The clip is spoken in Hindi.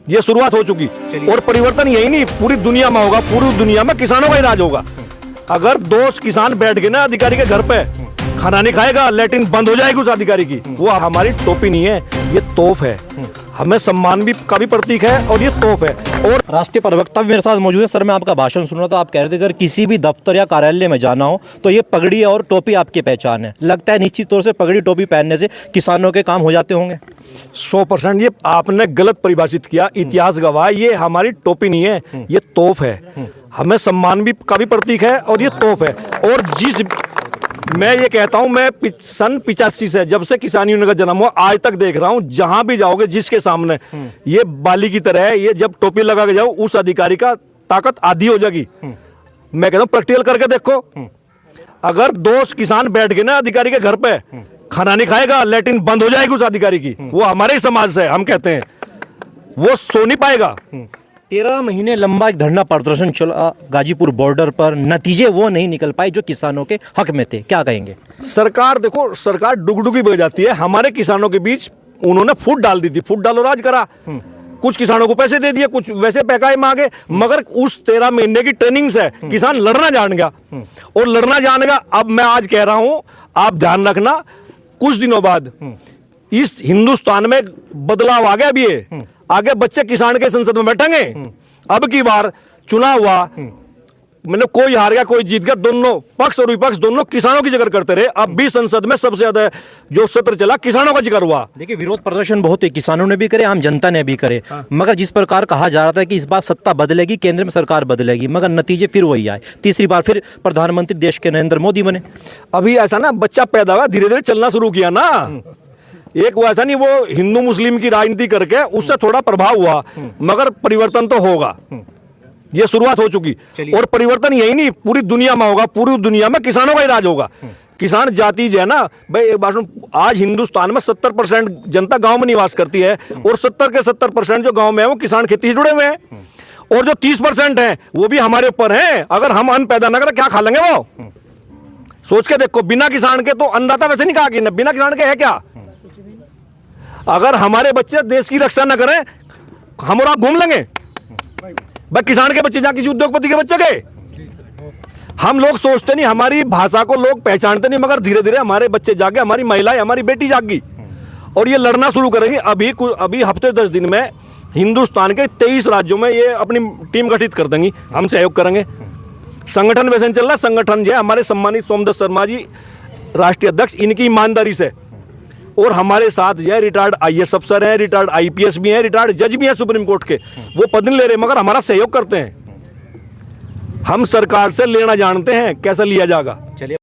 ये शुरुआत हो चुकी। और परिवर्तन यही नहीं, पूरी दुनिया में होगा। पूरी दुनिया में किसानों का ही राज होगा। अगर 2 किसान बैठ गए ना अधिकारी के घर पे, खाना नहीं खाएगा, लैट्रिन बंद हो जाएगी उस अधिकारी की। वो हमारी टोपी नहीं है, ये तोप है। हमें सम्मान भी का भी प्रतीक है और ये तोप है। और राष्ट्रीय प्रवक्ता भी मेरे साथ मौजूद है। सर, मैं आपका भाषण सुन रहा था, आप कह रहे थे अगर किसी भी दफ्तर या कार्यालय में जाना हो तो ये पगड़ी और टोपी आपकी पहचान है। लगता है निश्चित तौर से पगड़ी टोपी पहनने से किसानों के काम हो जाते होंगे। 100% ये आपने गलत परिभाषित किया। इतिहास गवाह, ये हमारी टोपी नहीं है, ये तोप है। हमें सम्मान भी का भी प्रतीक है और ये तोप है। और मैं ये कहता हूं, मैं सन 85 से, जब से किसान यूनियन का जन्म हुआ, आज तक देख रहा हूं, जहां भी जाओगे जिसके सामने ये बाली की तरह है। ये जब टोपी लगा के जाओ, उस अधिकारी का ताकत आधी हो जाएगी। मैं कहता हूं प्रैक्टिकल करके देखो। अगर 2 किसान बैठ गए ना अधिकारी के घर पे, खाना नहीं खाएगा, लैट्रिन बंद हो जाएगी उस अधिकारी की। वो हमारे ही समाज से, हम कहते हैं वो सो नहीं पाएगा। 13 महीने लंबा एक धरना प्रदर्शन चला गाजीपुर बॉर्डर पर, नतीजे वो नहीं निकल पाए जो किसानों के हक में थे। क्या कहेंगे? सरकार, देखो सरकार डुगडुगी बह जाती है। हमारे किसानों के बीच उन्होंने फूट डाल दी थी, फूट डालो राज करा। कुछ किसानों को पैसे दे दिए, कुछ वैसे पैकाए मांगे, मगर उस 13 महीने की ट्रेनिंग से किसान लड़ना जान गया। और लड़ना जान गया। अब मैं आज कह रहा हूं, आप ध्यान रखना, कुछ दिनों बाद इस हिंदुस्तान में बदलाव आ गया। भी है आगे बच्चे किसान के संसद में बैठेंगे। अब की बार चुनाव हुआ, मतलब कोई हार गया कोई जीत गया, दोनों पक्ष और विपक्ष दोनों किसानों की जिक्र करते रहे। अब भी संसद में सबसे ज्यादा जो सत्र चला, किसानों का जिक्र हुआ। देखिए, विरोध प्रदर्शन बहुत है, किसानों ने भी करे, आम जनता ने भी करे। मगर जिस प्रकार कहा जा रहा था कि इस बार सत्ता बदलेगी, केंद्र में सरकार बदलेगी, मगर नतीजे फिर वही आए। तीसरी बार फिर प्रधानमंत्री देश के नरेंद्र मोदी बने। अभी ऐसा ना, बच्चा पैदा हुआ, धीरे धीरे चलना शुरू किया ना। एक वो ऐसा नहीं, वो हिंदू मुस्लिम की राजनीति करके उससे थोड़ा प्रभाव हुआ, मगर परिवर्तन तो होगा। ये शुरुआत हो चुकी। और परिवर्तन यही नहीं, पूरी दुनिया में होगा। पूरी दुनिया में किसानों का ही राज होगा। किसान जाति जो है ना भाई, एक बात सुन, आज हिंदुस्तान में 70% जनता गांव में निवास करती है और 70 के 70% जो गांव में है वो किसान खेती से जुड़े हुए हैं। और जो 30% है वो भी हमारे ऊपर है। अगर हम अन्न पैदा ना करें, क्या खा लेंगे वो? सोच के देखो, बिना किसान के तो अन्नदाता वैसे नहीं कहा कि बिना किसान के है क्या? अगर हमारे बच्चे देश की रक्षा न करें, हम और आप घूम लेंगे। भाई किसान के बच्चे जहां किसी उद्योगपति के बच्चे गए। हम लोग सोचते नहीं, हमारी भाषा को लोग पहचानते नहीं, मगर धीरे धीरे हमारे बच्चे जागे, हमारी महिलाएं, हमारी बेटी जागी और ये लड़ना शुरू करेंगे। अभी हफ्ते 10 दिन में हिंदुस्तान के 23 राज्यों में ये अपनी टीम गठित कर देंगी, हम सहयोग करेंगे। संगठन वैसे चल रहा, संगठन जो है हमारे सम्मानित सोमदत्त शर्मा जी राष्ट्रीय अध्यक्ष, इनकी ईमानदारी से, और हमारे साथ जो है रिटायर्ड IAS अफसर हैं, रिटायर्ड IPS भी हैं, रिटायर्ड जज भी हैं सुप्रीम कोर्ट के, वो पद नहीं ले रहे मगर हमारा सहयोग करते हैं। हम सरकार से लेना जानते हैं, कैसे लिया जाएगा। चलिए।